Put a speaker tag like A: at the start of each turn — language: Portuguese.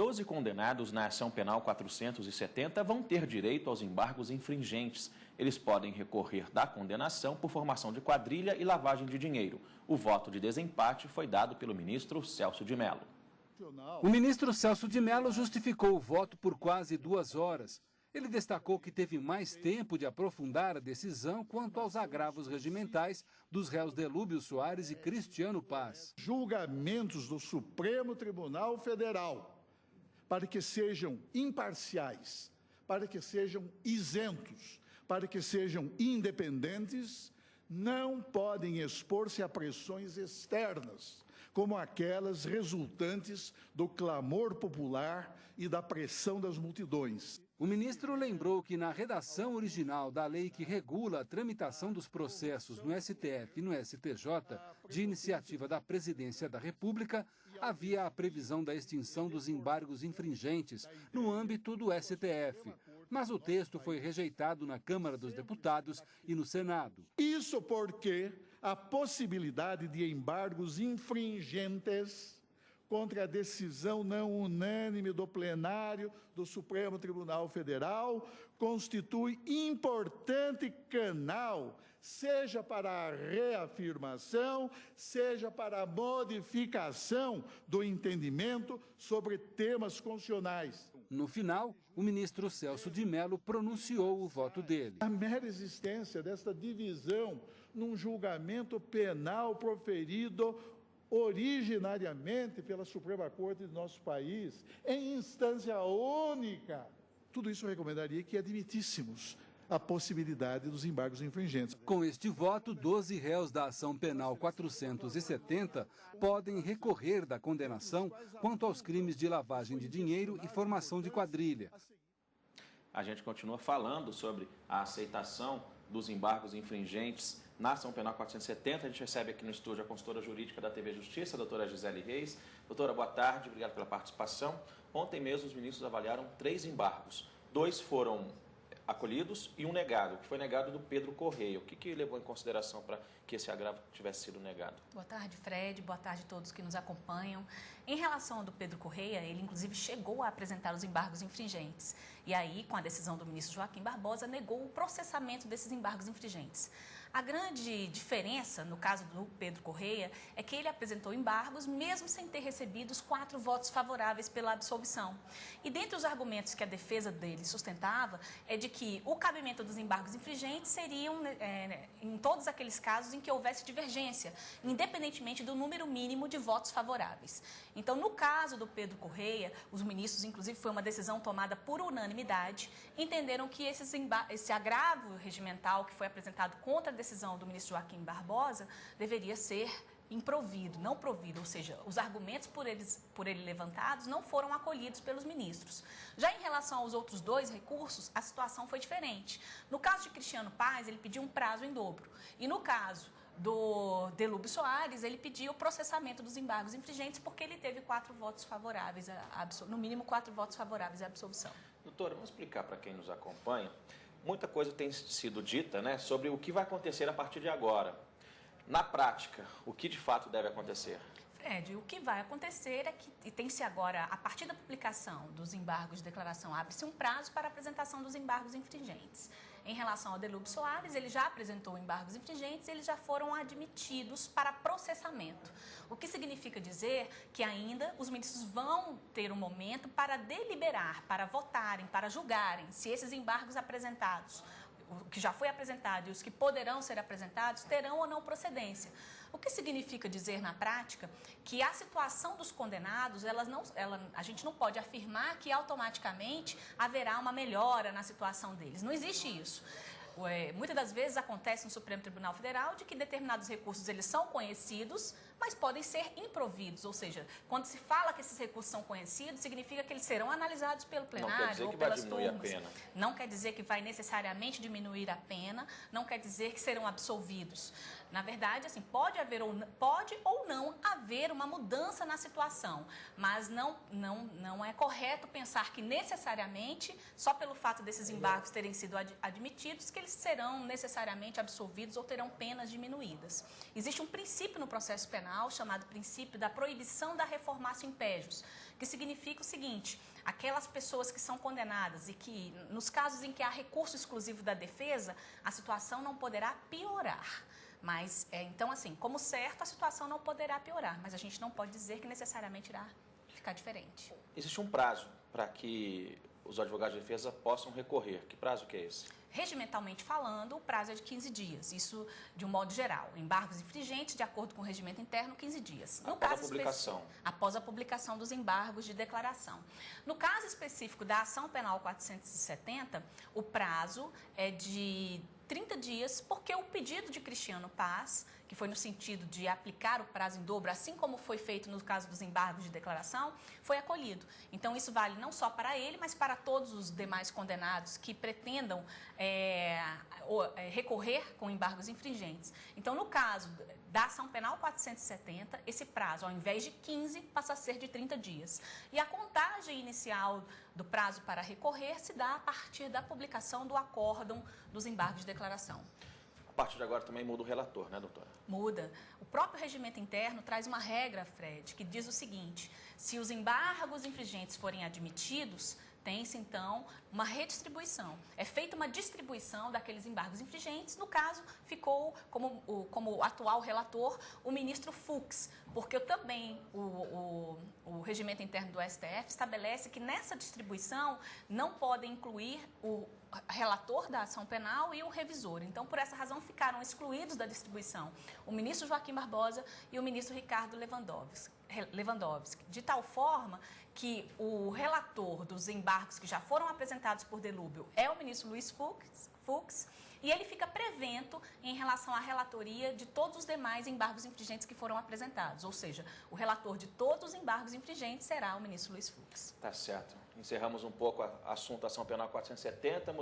A: 12 condenados na ação penal 470 vão ter direito aos embargos infringentes. Eles podem recorrer da condenação por formação de quadrilha e lavagem de dinheiro. O voto de desempate foi dado pelo ministro Celso de Mello.
B: O ministro Celso de Mello justificou o voto por quase 2 horas. Ele destacou que teve mais tempo de aprofundar a decisão quanto aos agravos regimentais dos réus Delúbio Soares e Cristiano Paz.
C: Julgamentos do Supremo Tribunal Federal, para que sejam imparciais, para que sejam isentos, para que sejam independentes, não podem expor-se a pressões externas, como aquelas resultantes do clamor popular e da pressão das multidões.
B: O ministro lembrou que na redação original da lei que regula a tramitação dos processos no STF e no STJ, de iniciativa da Presidência da República, havia a previsão da extinção dos embargos infringentes no âmbito do STF. Mas o texto foi rejeitado na Câmara dos Deputados e no Senado.
C: Isso porque a possibilidade de embargos infringentes contra a decisão não unânime do plenário do Supremo Tribunal Federal constitui importante canal, seja para a reafirmação, seja para a modificação do entendimento sobre temas constitucionais.
B: No final, o ministro Celso de Mello pronunciou o voto dele.
C: A mera existência desta divisão num julgamento penal proferido originariamente pela Suprema Corte do nosso país, em instância única. Tudo isso eu recomendaria que admitíssemos a possibilidade dos embargos infringentes.
B: Com este voto, 12 réus da ação penal 470 podem recorrer da condenação quanto aos crimes de lavagem de dinheiro e formação de quadrilha.
A: A gente continua falando sobre a aceitação dos embargos infringentes na ação penal 470. A gente recebe aqui no estúdio a consultora jurídica da TV Justiça, a doutora Gisele Reis. Doutora, boa tarde, obrigado pela participação. Ontem mesmo os ministros avaliaram 3 embargos. 2 foram acolhidos e um negado, que foi negado do Pedro Correia. O que levou em consideração para que esse agravo tivesse sido negado?
D: Boa tarde, Fred. Boa tarde a todos que nos acompanham. Em relação ao do Pedro Correia, ele inclusive chegou a apresentar os embargos infringentes. E aí, com a decisão do ministro Joaquim Barbosa, negou o processamento desses embargos infringentes. A grande diferença, no caso do Pedro Correia, é que ele apresentou embargos mesmo sem ter recebido os 4 votos favoráveis pela absolvição. E dentre os argumentos que a defesa dele sustentava é de que o cabimento dos embargos infringentes seriam em todos aqueles casos em que houvesse divergência, independentemente do número mínimo de votos favoráveis. Então, no caso do Pedro Correia, os ministros, inclusive foi uma decisão tomada por unanimidade, entenderam que esse agravo regimental que foi apresentado contra a decisão do ministro Joaquim Barbosa deveria ser improvido, não provido, ou seja, os argumentos por ele levantados não foram acolhidos pelos ministros. Já em relação aos outros 2 recursos, a situação foi diferente. No caso de Cristiano Paz, ele pediu um prazo em dobro. E no caso do Delúbio Soares, ele pediu o processamento dos embargos infringentes porque ele teve 4 votos favoráveis, no mínimo 4 votos favoráveis à absolvição.
A: Doutora, vamos explicar para quem nos acompanha. Muita coisa tem sido dita, né, sobre o que vai acontecer a partir de agora. Na prática, o que de fato deve acontecer?
D: Fred, o que vai acontecer é que tem-se agora, a partir da publicação dos embargos de declaração, abre-se um prazo para a apresentação dos embargos infringentes. Em relação ao Delúbio Soares, ele já apresentou embargos infringentes e eles já foram admitidos para processamento. O que significa dizer que ainda os ministros vão ter um momento para deliberar, para votarem, para julgarem se esses embargos apresentados, o que já foi apresentado e os que poderão ser apresentados, terão ou não procedência. O que significa dizer na prática que a situação dos condenados, a gente não pode afirmar que automaticamente haverá uma melhora na situação deles. Não existe isso. Muitas das vezes acontece no Supremo Tribunal Federal de que determinados recursos eles são conhecidos, mas podem ser improvidos, ou seja, quando se fala que esses recursos são conhecidos, significa que eles serão analisados pelo plenário ou pelas turmas. Não quer dizer que vai necessariamente diminuir a pena, não quer dizer que serão absolvidos. Na verdade, assim, pode ou não haver uma mudança na situação, mas não é correto pensar que necessariamente, só pelo fato desses embargos terem sido admitidos, que eles serão necessariamente absolvidos ou terão penas diminuídas. Existe um princípio no processo penal chamado princípio da proibição da reformatio impejus, que significa o seguinte: aquelas pessoas que são condenadas e que, nos casos em que há recurso exclusivo da defesa, a situação não poderá piorar. Mas, então, assim, como certo, a situação não poderá piorar, mas a gente não pode dizer que necessariamente irá ficar diferente.
A: Existe um prazo para que os advogados de defesa possam recorrer. Que prazo que é esse?
D: Regimentalmente falando, o prazo é de 15 dias, isso de um modo geral. Embargos infringentes, de acordo com o regimento interno, 15 dias. No
A: Após
D: caso
A: a publicação.
D: Após a publicação dos embargos de declaração. No caso específico da ação penal 470, o prazo é de 30 dias, porque o pedido de Cristiano Paz, que foi no sentido de aplicar o prazo em dobro, assim como foi feito no caso dos embargos de declaração, foi acolhido. Então, isso vale não só para ele, mas para todos os demais condenados que pretendam recorrer com embargos infringentes. Então, no caso da ação penal 470, esse prazo, ao invés de 15, passa a ser de 30 dias. E a contagem inicial do prazo para recorrer se dá a partir da publicação do acórdão dos embargos de declaração.
A: A partir de agora também muda o relator, né, doutora?
D: Muda. O próprio regimento interno traz uma regra, Fred, que diz o seguinte: se os embargos infringentes forem admitidos, tem-se, então, uma redistribuição. É feita uma distribuição daqueles embargos infringentes. No caso, ficou como atual relator o ministro Fux, porque também o regimento interno do STF estabelece que nessa distribuição não podem incluir o relator da ação penal e o revisor. Então, por essa razão, ficaram excluídos da distribuição o ministro Joaquim Barbosa e o ministro Ricardo Lewandowski, de tal forma que o relator dos embargos que já foram apresentados por Delúbio é o ministro Luiz Fux, e ele fica prevento em relação à relatoria de todos os demais embargos infringentes que foram apresentados. Ou seja, o relator de todos os embargos infringentes será o ministro Luiz Fux.
A: Tá certo. Encerramos um pouco o assunto Ação Penal 470.